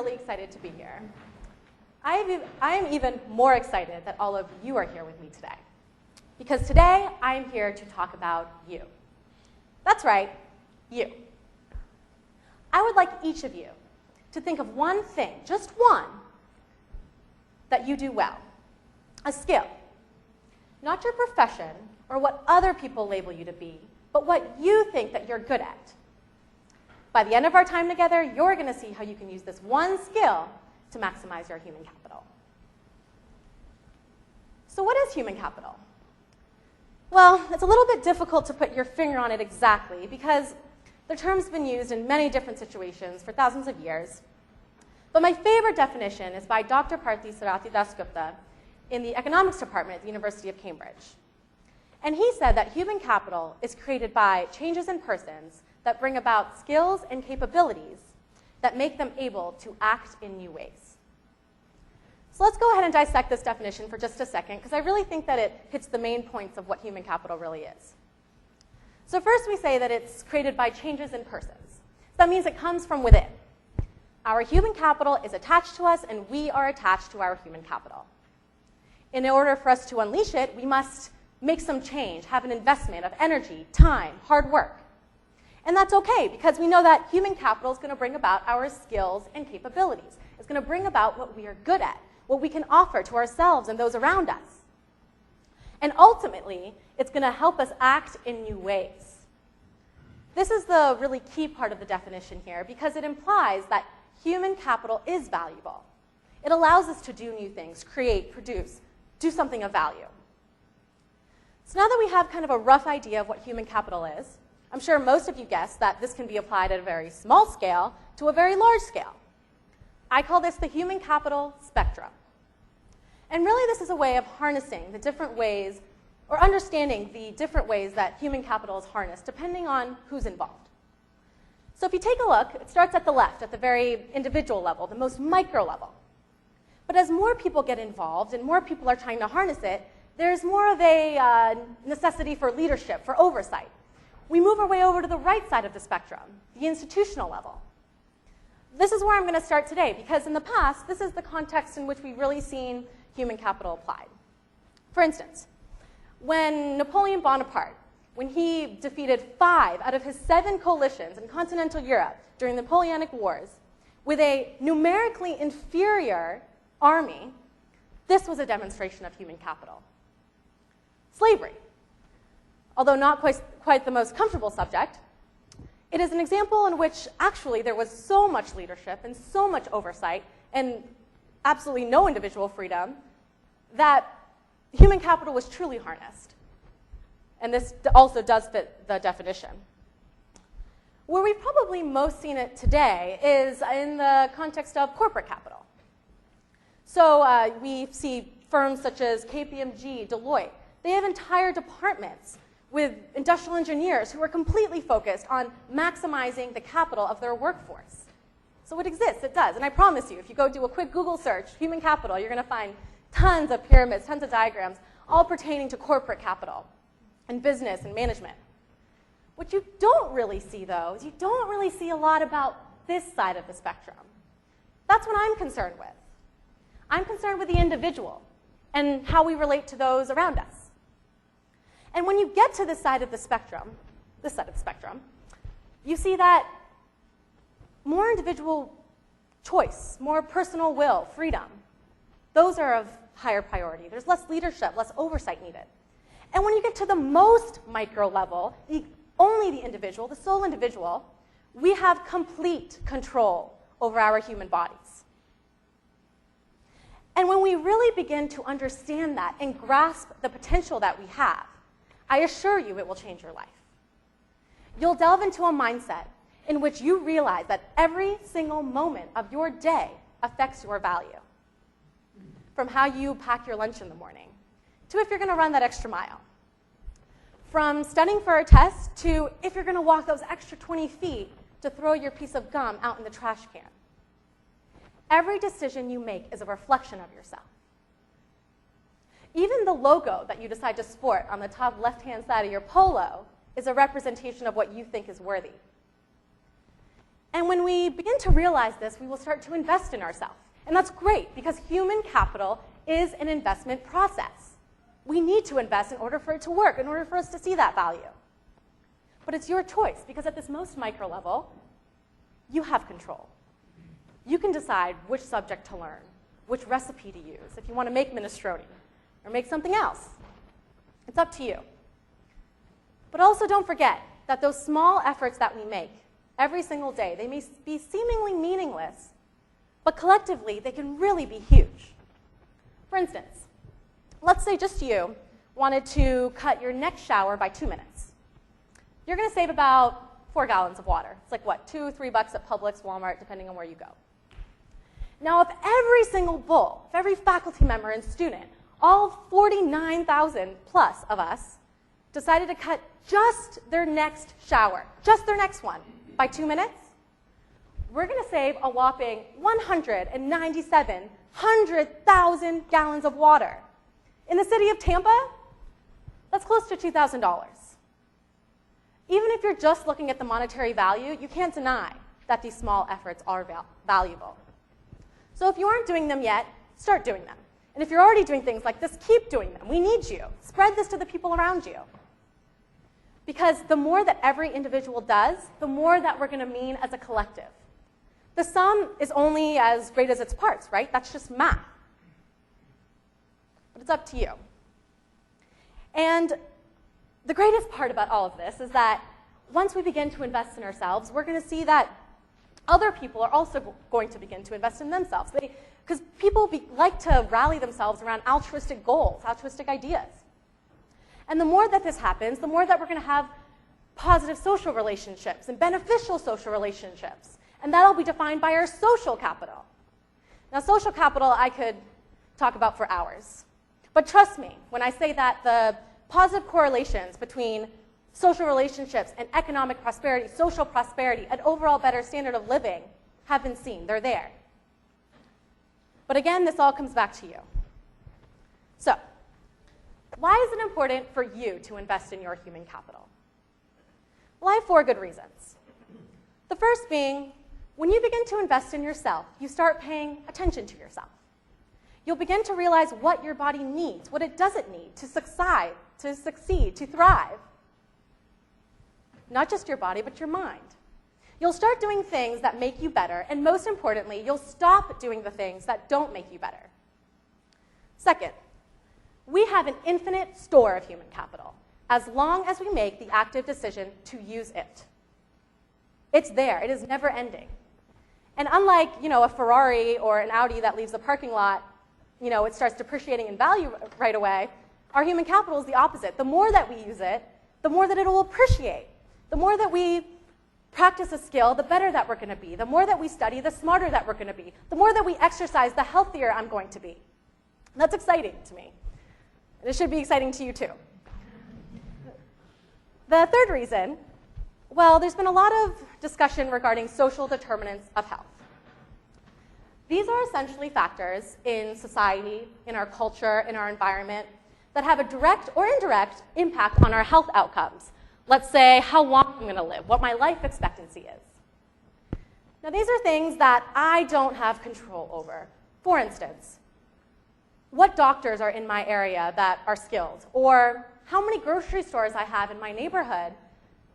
really excited to be here. I am even more excited that all of you are here with me today. Because today, I am here to talk about you. That's right, you. I would like each of you to think of one thing, just one, that you do well. A skill. Not your profession or what other people label you to be, but what you think that you're good at. By the end of our time together, you're going to see how you can use this one skill to maximize your human capital. So what is human capital? Well, it's a little bit difficult to put your finger on it exactly because the term's been used in many different situations for thousands of years. But my favorite definition is by Dr. Parthy Sarathy Dasgupta in the economics department at the University of Cambridge. And he said that human capital is created by changes in persons that bring about skills and capabilities that make them able to act in new ways. So let's go ahead and dissect this definition for just a second, because I really think that it hits the main points of what human capital really is. So first we say that it's created by changes in persons. That means it comes from within. Our human capital is attached to us, and we are attached to our human capital. In order for us to unleash it, we must make some change, have an investment of energy, time, hard work. And that's okay, because we know that human capital is going to bring about our skills and capabilities. It's going to bring about what we are good at, what we can offer to ourselves and those around us. And ultimately, it's going to help us act in new ways. This is the really key part of the definition here, because it implies that human capital is valuable. It allows us to do new things, create, produce, do something of value. So now that we have kind of a rough idea of what human capital is, I'm sure most of you guessed that this can be applied at a very small scale to a very large scale. I call this the human capital spectrum. And really this is a way of harnessing the different ways, or understanding the different ways that human capital is harnessed, depending on who's involved. So if you take a look, it starts at the left, at the very individual level, the most micro level. But as more people get involved and more people are trying to harness it, there's more of a necessity for leadership, for oversight. We move our way over to the right side of the spectrum, the institutional level. This is where I'm going to start today, because in the past, this is the context in which we've really seen human capital applied. For instance, when Napoleon Bonaparte, when he defeated 5 out of his 7 coalitions in continental Europe during the Napoleonic Wars with a numerically inferior army, this was a demonstration of human capital. Slavery. Although not quite the most comfortable subject, it is an example in which actually there was so much leadership and so much oversight and absolutely no individual freedom that human capital was truly harnessed. And this also does fit the definition. Where we've probably most seen it today is in the context of corporate capital. So we see firms such as KPMG, Deloitte. They have entire departments with industrial engineers who are completely focused on maximizing the capital of their workforce. So it exists, it does. And I promise you, if you go do a quick Google search, human capital, you're going to find tons of pyramids, tons of diagrams, all pertaining to corporate capital and business and management. What you don't really see, though, is you don't really see a lot about this side of the spectrum. That's what I'm concerned with. I'm concerned with the individual and how we relate to those around us. And when you get to this side of the spectrum, you see that more individual choice, more personal will, freedom, those are of higher priority. There's less leadership, less oversight needed. And when you get to the most micro level, only the individual, the sole individual, we have complete control over our human bodies. And when we really begin to understand that and grasp the potential that we have, I assure you it will change your life. You'll delve into a mindset in which you realize that every single moment of your day affects your value. From how you pack your lunch in the morning, to if you're going to run that extra mile. From studying for a test to if you're going to walk those extra 20 feet to throw your piece of gum out in the trash can. Every decision you make is a reflection of yourself. Even the logo that you decide to sport on the top left-hand side of your polo is a representation of what you think is worthy. And when we begin to realize this, we will start to invest in ourselves. And that's great, because human capital is an investment process. We need to invest in order for it to work, in order for us to see that value. But it's your choice, because at this most micro level, you have control. You can decide which subject to learn, which recipe to use, if you want to make minestrone or make something else. It's up to you. But also don't forget that those small efforts that we make every single day, they may be seemingly meaningless, but collectively they can really be huge. For instance, let's say just you wanted to cut your next shower by 2 minutes. You're going to save about 4 gallons of water. It's like, what, $2 or $3 at Publix, Walmart, depending on where you go. Now, if every single bowl, if every faculty member and student, all 49,000 plus of us, decided to cut just their next shower, just their next one, by 2 minutes, we're going to save a whopping 197,000 gallons of water. In the city of Tampa, that's close to $2,000. Even if you're just looking at the monetary value, you can't deny that these small efforts are valuable. So if you aren't doing them yet, start doing them. And if you're already doing things like this, keep doing them. We need you. Spread this to the people around you. Because the more that every individual does, the more that we're going to mean as a collective. The sum is only as great as its parts, right? That's just math. But it's up to you. And the greatest part about all of this is that once we begin to invest in ourselves, we're going to see that other people are also going to begin to invest in themselves. Because people like to rally themselves around altruistic goals, altruistic ideas. And the more that this happens, the more that we're going to have positive social relationships and beneficial social relationships. And that'll be defined by our social capital. Now, social capital I could talk about for hours. But trust me, when I say that the positive correlations between social relationships and economic prosperity, social prosperity, an overall better standard of living have been seen. They're there. But again, this all comes back to you. So, why is it important for you to invest in your human capital? Well, I have 4 good reasons. The first being, when you begin to invest in yourself, you start paying attention to yourself. You'll begin to realize what your body needs, what it doesn't need to succeed, to thrive. Not just your body, but your mind. You'll start doing things that make you better, and most importantly, you'll stop doing the things that don't make you better. Second, we have an infinite store of human capital, as long as we make the active decision to use it. It's there. It is never ending. And unlike, a Ferrari or an Audi that leaves the parking lot, it starts depreciating in value right away, our human capital is the opposite. The more that we use it, the more that it will appreciate. The more that we practice a skill, the better that we're going to be. The more that we study, the smarter that we're going to be. The more that we exercise, the healthier I'm going to be. And that's exciting to me. And it should be exciting to you too. The third reason, well, there's been a lot of discussion regarding social determinants of health. These are essentially factors in society, in our culture, in our environment, that have a direct or indirect impact on our health outcomes. Let's say how long I'm going to live, what my life expectancy is. Now, these are things that I don't have control over. For instance, what doctors are in my area that are skilled, or how many grocery stores I have in my neighborhood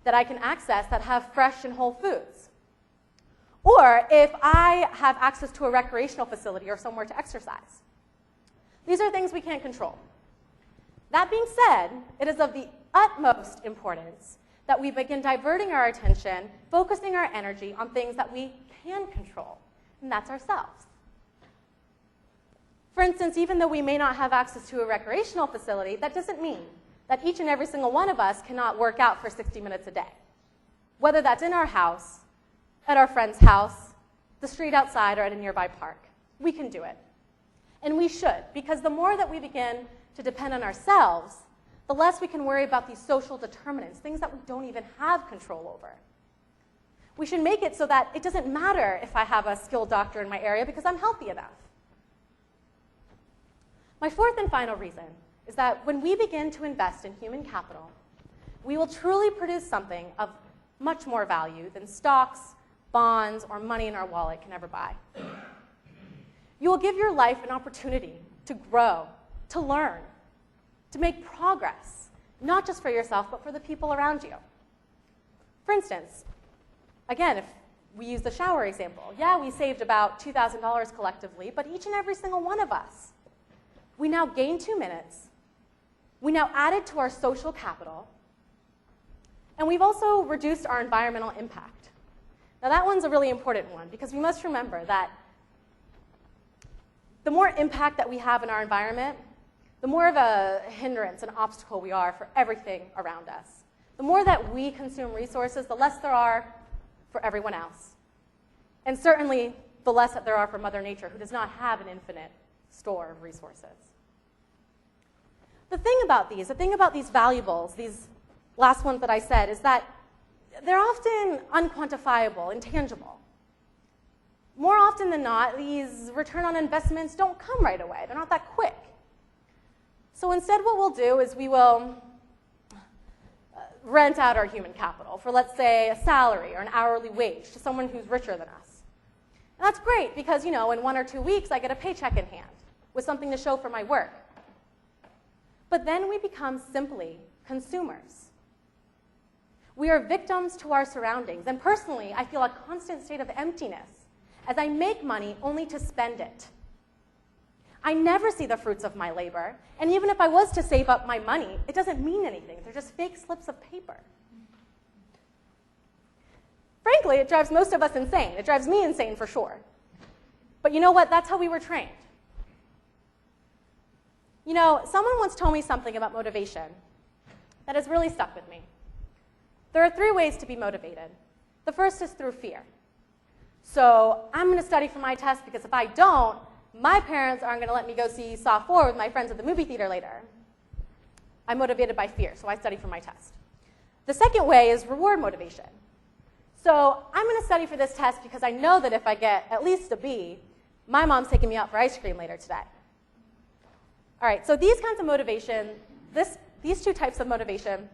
that I can access that have fresh and whole foods. Or if I have access to a recreational facility or somewhere to exercise. These are things we can't control. That being said, it is of the utmost importance that we begin diverting our attention, focusing our energy on things that we can control, and that's ourselves. For instance, even though we may not have access to a recreational facility, that doesn't mean that each and every single one of us cannot work out for 60 minutes a day. Whether that's in our house, at our friend's house, the street outside, or at a nearby park. We can do it. And we should, because the more that we begin to depend on ourselves, the less we can worry about these social determinants, things that we don't even have control over. We should make it so that it doesn't matter if I have a skilled doctor in my area because I'm healthy enough. My fourth and final reason is that when we begin to invest in human capital, we will truly produce something of much more value than stocks, bonds, or money in our wallet can ever buy. You will give your life an opportunity to grow, to learn, to make progress, not just for yourself, but for the people around you. For instance, again, if we use the shower example, yeah, we saved about $2,000 collectively, but each and every single one of us, we now gained 2 minutes, we now added to our social capital, and we've also reduced our environmental impact. Now that one's a really important one because we must remember that the more impact that we have in our environment, the more of a hindrance, an obstacle we are for everything around us. The more that we consume resources, the less there are for everyone else. And certainly, the less that there are for Mother Nature, who does not have an infinite store of resources. The thing about these valuables, these last ones that I said, is that they're often unquantifiable, intangible. More often than not, these return on investments don't come right away. They're not that quick. So instead, what we'll do is we will rent out our human capital for, let's say, a salary or an hourly wage to someone who's richer than us. And that's great because, in 1 or 2 weeks, I get a paycheck in hand with something to show for my work. But then we become simply consumers. We are victims to our surroundings. And personally, I feel a constant state of emptiness as I make money only to spend it. I never see the fruits of my labor, and even if I was to save up my money, it doesn't mean anything. They're just fake slips of paper. Frankly, it drives most of us insane. It drives me insane for sure. But you know what? That's how we were trained. Someone once told me something about motivation that has really stuck with me. There are 3 ways to be motivated. The first is through fear. So I'm going to study for my test because if I don't, my parents aren't going to let me go see Saw 4 with my friends at the movie theater later. I'm motivated by fear, so I study for my test. The second way is reward motivation. So I'm going to study for this test because I know that if I get at least a B, my mom's taking me out for ice cream later today. All right, so these kinds of motivation, these 2 types of motivation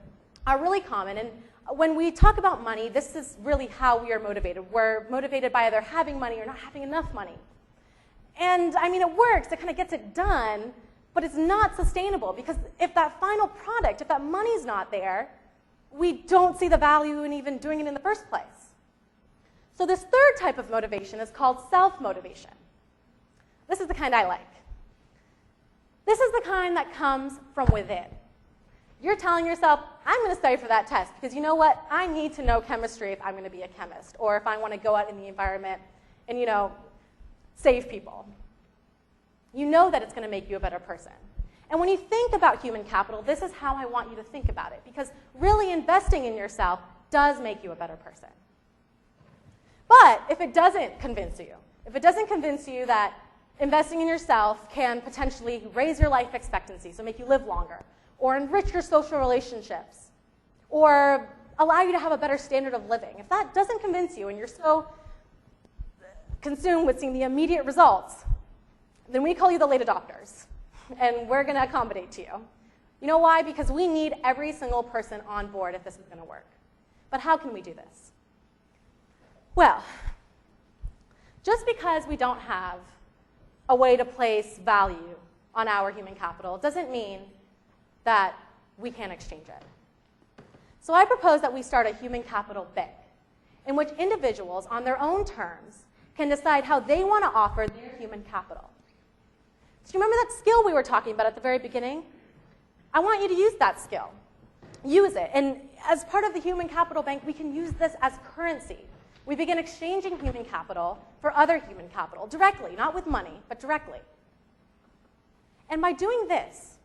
are really common. And when we talk about money, this is really how we are motivated. We're motivated by either having money or not having enough money. And I mean, it works, it kind of gets it done, but it's not sustainable because if that final product, if that money's not there, we don't see the value in even doing it in the first place. So this third type of motivation is called self-motivation. This is the kind I like. This is the kind that comes from within. You're telling yourself, I'm going to study for that test because you know what? I need to know chemistry if I'm going to be a chemist or if I want to go out in the environment and, save people. You know that it's going to make you a better person. And when you think about human capital, this is how I want you to think about it because really investing in yourself does make you a better person. But if it doesn't convince you, that investing in yourself can potentially raise your life expectancy, so make you live longer, or enrich your social relationships, or allow you to have a better standard of living, if that doesn't convince you and you're so consumed with seeing the immediate results, then we call you the late adopters, and we're going to accommodate to you. You know why? Because we need every single person on board if this is going to work. But how can we do this? Well, just because we don't have a way to place value on our human capital doesn't mean that we can't exchange it. So I propose that we start a human capital bank in which individuals, on their own terms, can decide how they want to offer their human capital. So you remember that skill we were talking about at the very beginning? I want you to use that skill. Use it. And as part of the human capital bank, we can use this as currency. We begin exchanging human capital for other human capital, directly, not with money, but directly. And by doing this,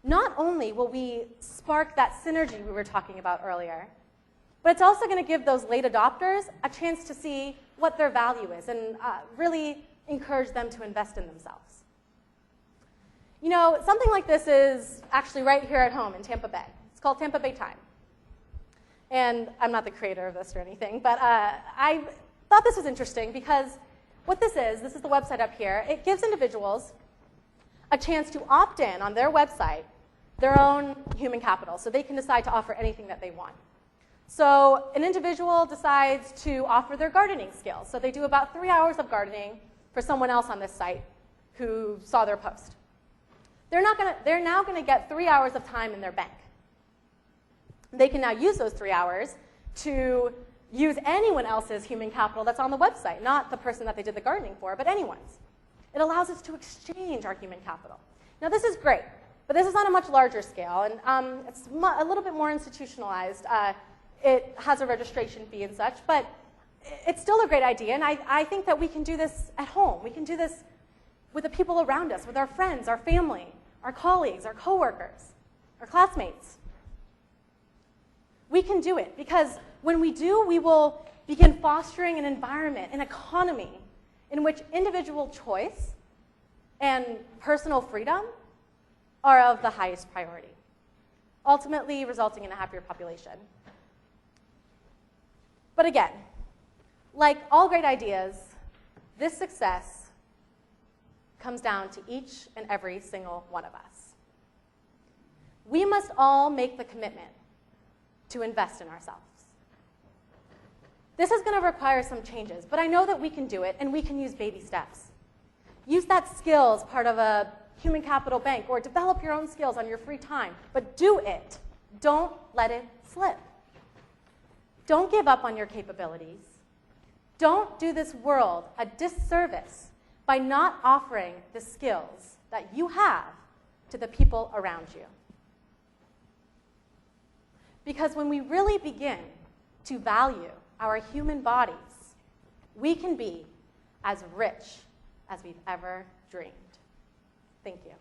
not only will we spark that synergy we were talking about earlier, but it's also going to give those late adopters a chance to see what their value is and really encourage them to invest in themselves. Something like this is actually right here at home in Tampa Bay. It's called Tampa Bay Time. And I'm not the creator of this or anything, but I thought this was interesting because what this is the website up here. It gives individuals a chance to opt in on their website their own human capital so they can decide to offer anything that they want. So an individual decides to offer their gardening skills. So they do about 3 hours of gardening for someone else on this site who saw their post. They're now going to get 3 hours of time in their bank. They can now use those 3 hours to use anyone else's human capital that's on the website, not the person that they did the gardening for, but anyone's. It allows us to exchange our human capital. Now, this is great, but this is on a much larger scale, and it's a little bit more institutionalized. It has a registration fee and such, but it's still a great idea, and I think that we can do this at home. We can do this with the people around us, with our friends, our family, our colleagues, our coworkers, our classmates. We can do it, because when we do, we will begin fostering an environment, an economy, in which individual choice and personal freedom are of the highest priority, ultimately resulting in a happier population. But again, like all great ideas, this success comes down to each and every single one of us. We must all make the commitment to invest in ourselves. This is going to require some changes, but I know that we can do it, and we can use baby steps. Use that skill as part of a human capital bank, or develop your own skills on your free time, but do it. Don't let it slip. Don't give up on your capabilities. Don't do this world a disservice by not offering the skills that you have to the people around you. Because when we really begin to value our human bodies, we can be as rich as we've ever dreamed. Thank you.